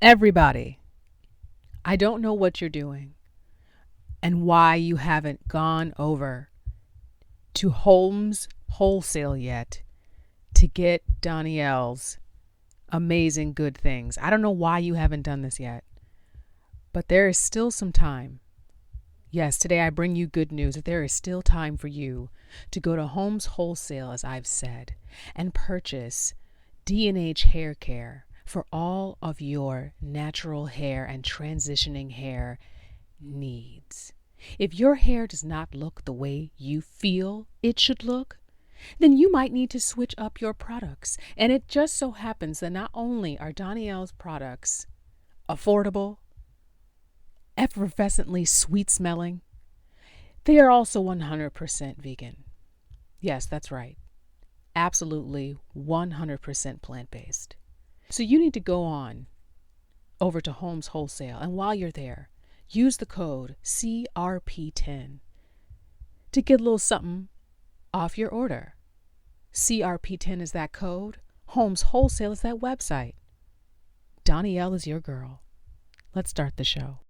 Everybody, I don't know what you're doing and why you haven't gone over to Holmes Wholesale yet to get Danielle's amazing good things. I don't know why you haven't done this yet, but there is still some time. Yes, today I bring you good news that there is still time for you to go to Holmes Wholesale, as I've said, and purchase D&H Hair Care for all of your natural hair and transitioning hair needs. If your hair does not look the way you feel it should look, then you might need to switch up your products. And it just so happens that not only are Danielle's products affordable, effervescently sweet smelling, they are also 100% vegan. Yes, that's right. Absolutely 100% plant-based. So you need to go on over to Holmes Wholesale, and while you're there, use the code CRP10 to get a little something off your order. CRP10 is that code. Holmes Wholesale is that website. Danielle is your girl. Let's start the show.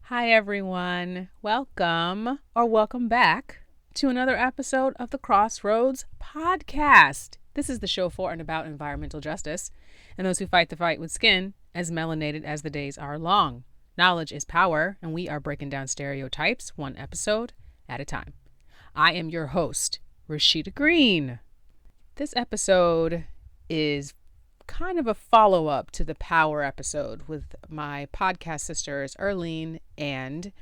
Hi everyone, welcome back to another episode of the Crossroads Podcast. This is the show for and about environmental justice and those who fight the fight with skin as melanated as the days are long. Knowledge is power, and we are breaking down stereotypes one episode at a time. I am your host, Rashida Green. This episode is kind of a follow-up to the power episode with my podcast sisters Erlene and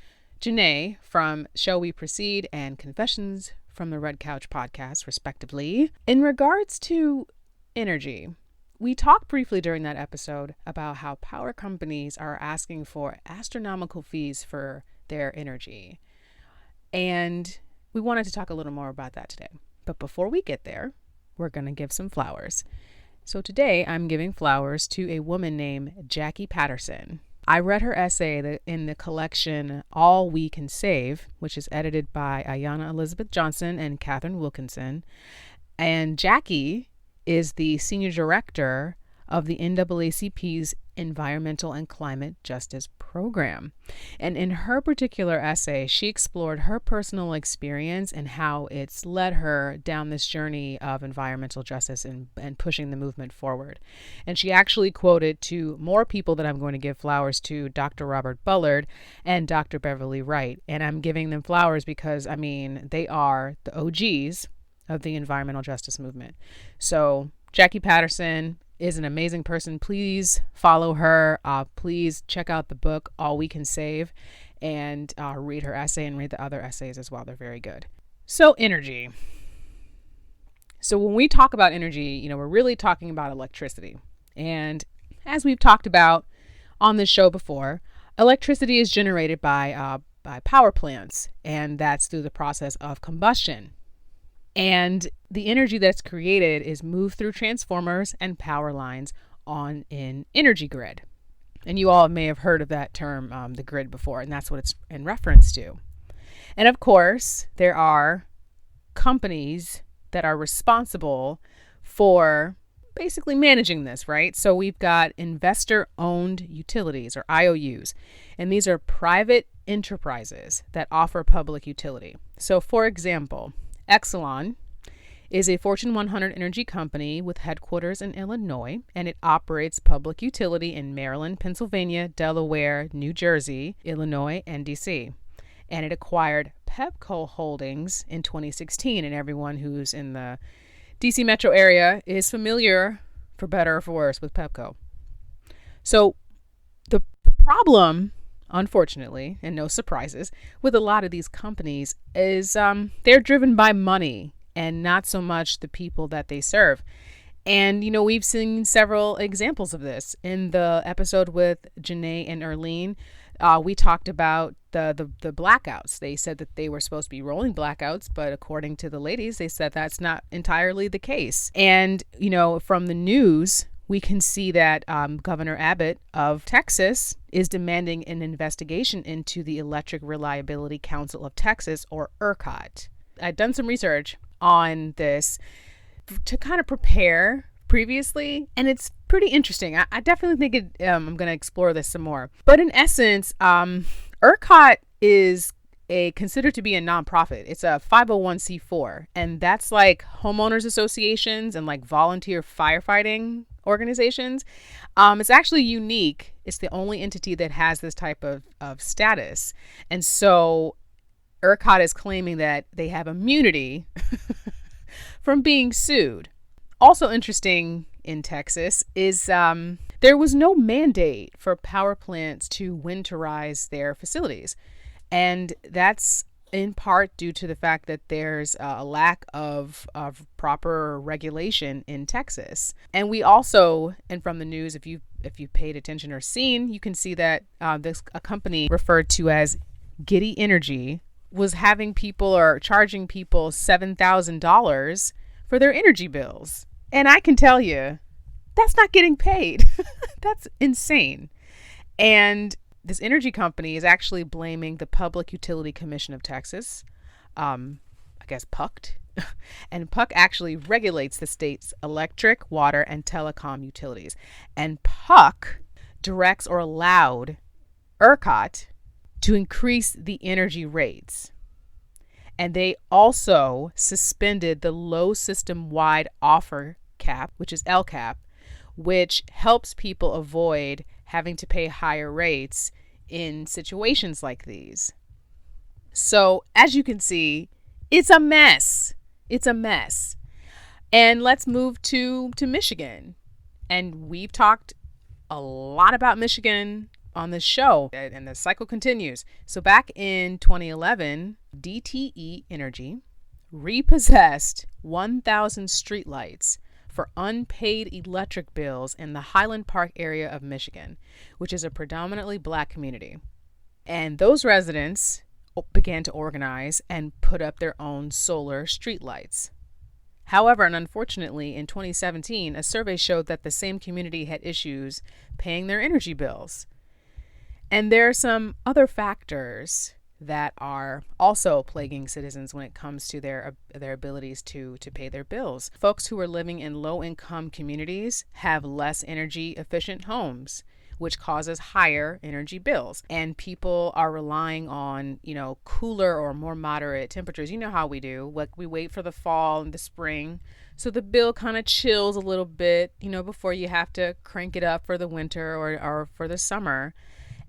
Janae from Shall We Proceed and Confessions from the Red Couch podcast, respectively. In regards to energy, we talked briefly during that episode about how power companies are asking for astronomical fees for their energy. And we wanted to talk a little more about that today. But before we get there, we're going to give some flowers. So today I'm giving flowers to a woman named Jackie Patterson. I read her essay in the collection All We Can Save, which is edited by Ayanna Elizabeth Johnson and Catherine Wilkinson. And Jackie is the senior director of the NAACP's Environmental and Climate Justice Program. And in her particular essay, she explored her personal experience and how it's led her down this journey of environmental justice and pushing the movement forward. And she actually quoted two more people that I'm going to give flowers to, Dr. Robert Bullard and Dr. Beverly Wright. And I'm giving them flowers because, they are the OGs of the environmental justice movement. So Jackie Patterson is an amazing person. Please follow her. Please check out the book, All We Can Save, and read her essay and read the other essays as well. They're very good. So energy. So when we talk about energy, we're really talking about electricity. And as we've talked about on this show before, electricity is generated by power plants, and that's through the process of combustion. And the energy that's created is moved through transformers and power lines on an energy grid. And you all may have heard of that term, the grid, before, and that's what it's in reference to. And of course, there are companies that are responsible for basically managing this, right? So we've got investor-owned utilities, or IOUs, and these are private enterprises that offer public utility. So for example, Exelon is a Fortune 100 energy company with headquarters in Illinois, and it operates public utility in Maryland, Pennsylvania, Delaware, New Jersey, Illinois, and DC. And it acquired Pepco Holdings in 2016, and everyone who's in the DC metro area is familiar, for better or for worse, with Pepco. So the problem, unfortunately, and no surprises, with a lot of these companies is they're driven by money and not so much the people that they serve. And, we've seen several examples of this in the episode with Janae and Erlene. we talked about the blackouts. They said that they were supposed to be rolling blackouts, but according to the ladies, they said that's not entirely the case. And, from the news, we can see that Governor Abbott of Texas is demanding an investigation into the Electric Reliability Council of Texas, or ERCOT. I've done some research on this to kind of prepare previously, and it's pretty interesting. I definitely think I'm going to explore this some more. But in essence, ERCOT is considered to be a nonprofit. It's a 501c4, and that's like homeowners associations and like volunteer firefighting organizations. It's actually unique. It's the only entity that has this type of status. And so ERCOT is claiming that they have immunity from being sued. Also interesting in Texas is there was no mandate for power plants to winterize their facilities. And that's in part due to the fact that there's a lack of proper regulation in Texas. And we also, and from the news, if you paid attention or seen, you can see that a company referred to as Giddy Energy was having people or charging people $7,000 for their energy bills. And I can tell you, that's not getting paid. That's insane. And this energy company is actually blaming the Public Utility Commission of Texas, I guess PUCT. And PUC actually regulates the state's electric, water, and telecom utilities. And PUC directs or allowed ERCOT to increase the energy rates. And they also suspended the low system-wide offer cap, which is LCAP, which helps people avoid having to pay higher rates in situations like these. So as you can see, it's a mess. It's a mess. And let's move to Michigan. And we've talked a lot about Michigan on this show, and the cycle continues. So back in 2011, DTE Energy repossessed 1,000 streetlights for unpaid electric bills in the Highland Park area of Michigan, which is a predominantly Black community. And those residents began to organize and put up their own solar streetlights. However, and unfortunately, in 2017, a survey showed that the same community had issues paying their energy bills. And there are some other factors that are also plaguing citizens when it comes to their abilities to pay their bills. Folks who are living in low-income communities have less energy-efficient homes, which causes higher energy bills. And people are relying on, cooler or more moderate temperatures. You know how we do. Like, we wait for the fall and the spring, so the bill kind of chills a little bit, before you have to crank it up for the winter or for the summer.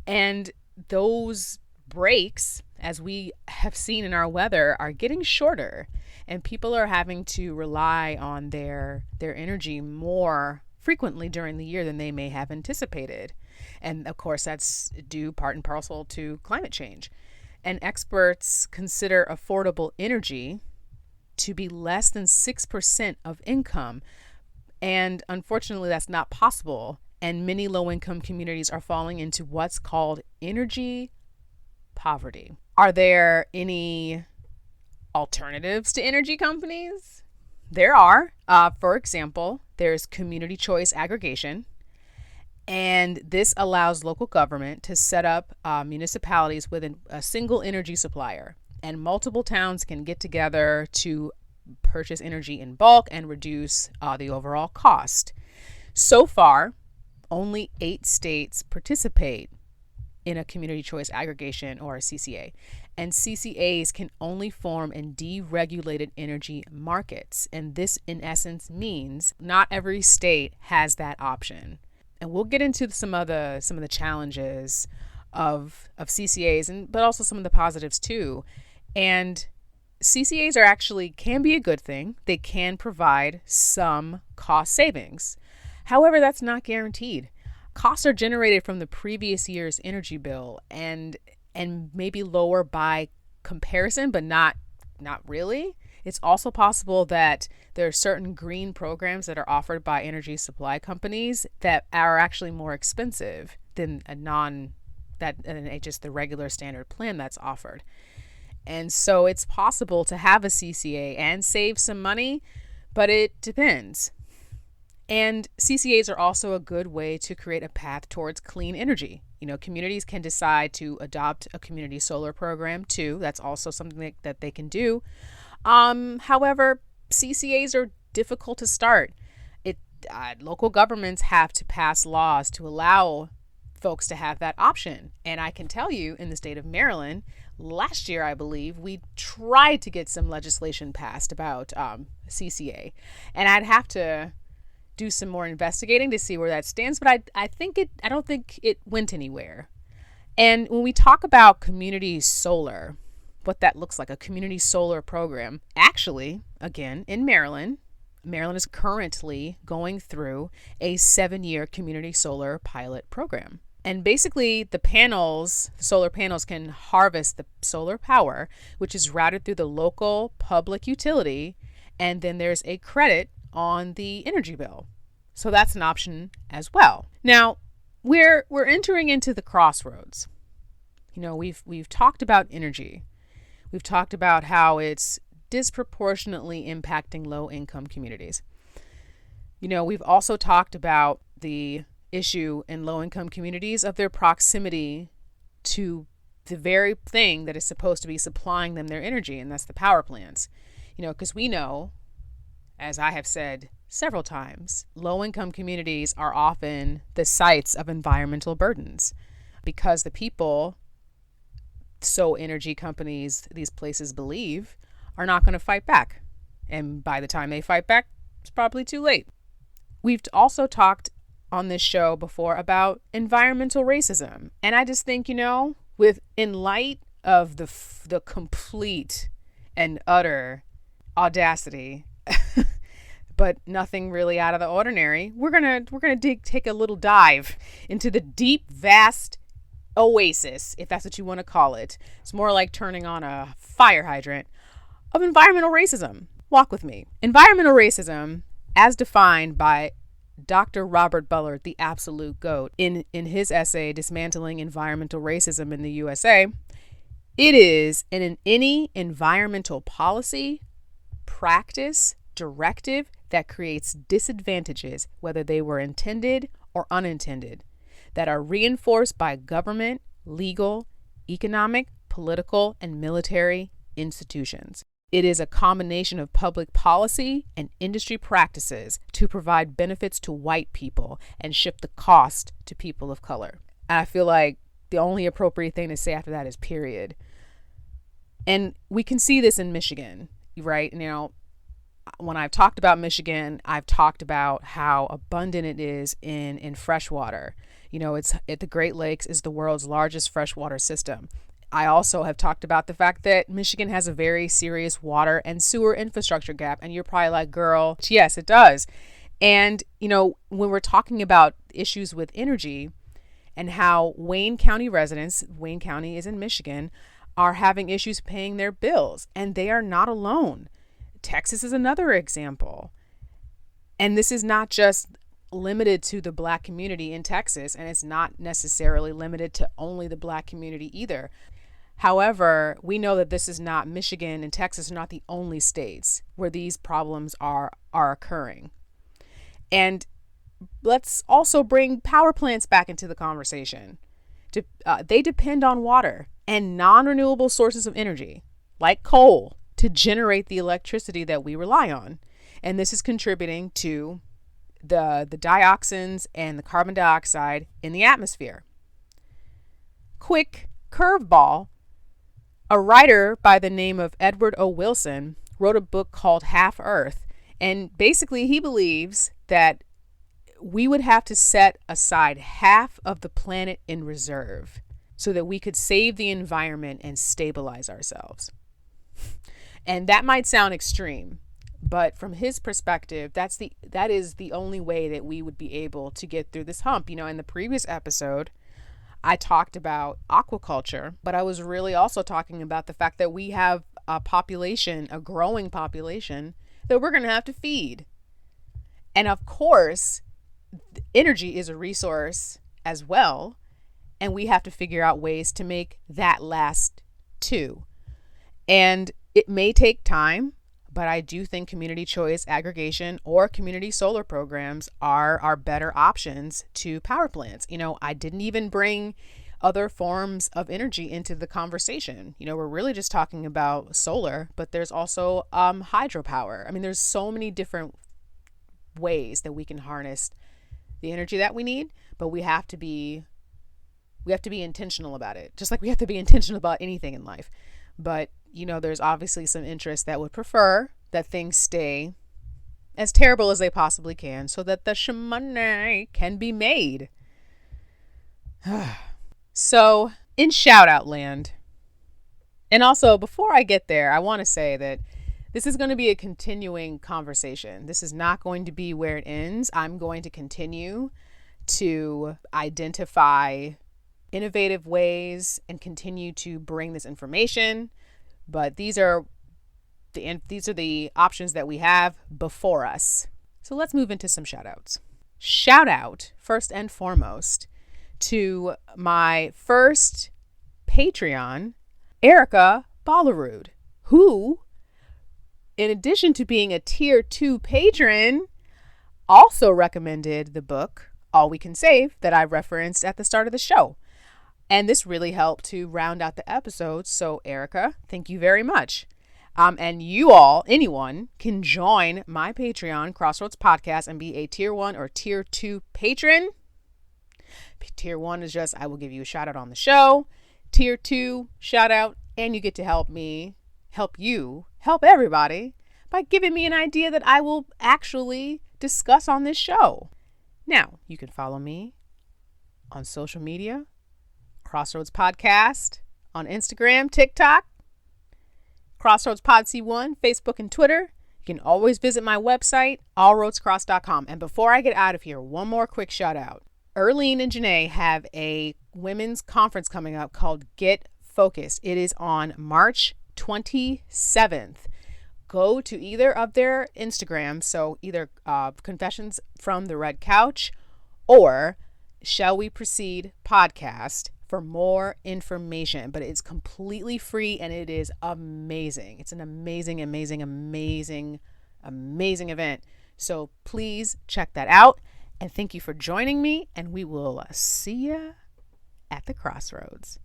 And those breaks, as we have seen in our weather, are getting shorter, and people are having to rely on their energy more frequently during the year than they may have anticipated. And of course, that's due part and parcel to climate change. And experts consider affordable energy to be less than 6% of income. And unfortunately, that's not possible. And many low-income communities are falling into what's called energy poverty. Are there any alternatives to energy companies? There are. For example, there's community choice aggregation. And this allows local government to set up municipalities with a single energy supplier. And multiple towns can get together to purchase energy in bulk and reduce the overall cost. So far, only 8 states participate in a community choice aggregation, or a CCA. And CCAs can only form in deregulated energy markets. And this, in essence, means not every state has that option. And we'll get into some of the challenges of CCAs, but also some of the positives too. And CCAs can be a good thing. They can provide some cost savings. However, that's not guaranteed. Costs are generated from the previous year's energy bill and maybe lower by comparison, but not really. It's also possible that there are certain green programs that are offered by energy supply companies that are actually more expensive than just the regular standard plan that's offered. And so it's possible to have a CCA and save some money, but it depends. And CCAs are also a good way to create a path towards clean energy. Communities can decide to adopt a community solar program too. That's also something that they can do. However, CCAs are difficult to start. Local governments have to pass laws to allow folks to have that option. And I can tell you, in the state of Maryland, last year, I believe, we tried to get some legislation passed about CCA. And I'd have to do some more investigating to see where that stands. But I don't think it went anywhere. And when we talk about community solar, what that looks like, a community solar program, actually, again, in Maryland is currently going through a 7-year community solar pilot program. And basically, the solar panels can harvest the solar power, which is routed through the local public utility, and then there's a credit on the energy bill. So that's an option as well. Now, we're entering into the crossroads. We've talked about energy. We've talked about how it's disproportionately impacting low-income communities. We've also talked about the issue in low-income communities of their proximity to the very thing that is supposed to be supplying them their energy, and that's the power plants. Because we know, as I have said several times, low-income communities are often the sites of environmental burdens because the people, so energy companies, these places believe, are not going to fight back. And by the time they fight back, it's probably too late. We've also talked on this show before about environmental racism. And I just think, in light of the complete and utter audacity, but nothing really out of the ordinary, we're gonna take a little dive into the deep, vast oasis, if that's what you want to call it. It's more like turning on a fire hydrant of environmental racism. Walk with me. Environmental racism, as defined by Dr. Robert Bullard, the absolute GOAT, in his essay, Dismantling Environmental Racism in the USA, it is in any environmental policy, practice, directive that creates disadvantages, whether they were intended or unintended, that are reinforced by government, legal, economic, political, and military institutions. It is a combination of public policy and industry practices to provide benefits to white people and shift the cost to people of color. And I feel like the only appropriate thing to say after that is period. And we can see this in Michigan, right? When I've talked about Michigan, I've talked about how abundant it is in fresh water. The Great Lakes is the world's largest freshwater system. I also have talked about the fact that Michigan has a very serious water and sewer infrastructure gap. And you're probably like, girl, yes, it does. And, when we're talking about issues with energy and how Wayne County residents, Wayne County is in Michigan, are having issues paying their bills, and they are not alone. Texas is another example. And this is not just limited to the Black community in Texas, and it's not necessarily limited to only the Black community either. However, we know that this is not Michigan and Texas are not the only states where these problems are occurring. And let's also bring power plants back into the conversation. They depend on water and non-renewable sources of energy, like coal, to generate the electricity that we rely on. And this is contributing to the dioxins and the carbon dioxide in the atmosphere. Quick curveball. A writer by the name of Edward O. Wilson wrote a book called Half Earth. And basically he believes that we would have to set aside half of the planet in reserve so that we could save the environment and stabilize ourselves. And that might sound extreme, but from his perspective, that is the only way that we would be able to get through this hump. In the previous episode, I talked about aquaculture, but I was really also talking about the fact that we have a growing population that we're going to have to feed. And of course, energy is a resource as well. And we have to figure out ways to make that last too. And it may take time, but I do think community choice aggregation or community solar programs are better options to power plants. I didn't even bring other forms of energy into the conversation. We're really just talking about solar, but there's also hydropower. There's so many different ways that we can harness the energy that we need, but we have to be intentional about it, just like we have to be intentional about anything in life. But there's obviously some interest that would prefer that things stay as terrible as they possibly can so that the money can be made. So in shout out land, and also before I get there, I want to say that this is going to be a continuing conversation. This is not going to be where it ends. I'm going to continue to identify innovative ways and continue to bring this information. But these are the options that we have before us. So let's move into some shout outs. Shout out, first and foremost, to my first Patreon, Erica Ballarud, who, in addition to being a tier 2 patron, also recommended the book All We Can Save that I referenced at the start of the show. And this really helped to round out the episodes. So Erica, thank you very much. And you all, anyone, can join my Patreon, Crossroads Podcast, and be a tier 1 or tier 2 patron. Tier 1 is just, I will give you a shout out on the show. Tier 2, shout out, and you get to help everybody by giving me an idea that I will actually discuss on this show. Now, you can follow me on social media, Crossroads Podcast, on Instagram, TikTok, Crossroads Pod C1, Facebook and Twitter. You can always visit my website, allroadscross.com. And before I get out of here, one more quick shout out. Erlene and Janae have a women's conference coming up called Get Focused. It is on March 27th. Go to either of their Instagrams, so either Confessions from the Red Couch or Shall We Proceed podcast for more information. But it's completely free and it is amazing. It's an amazing, amazing, amazing, amazing event. So please check that out. And thank you for joining me, and we will see you at the crossroads.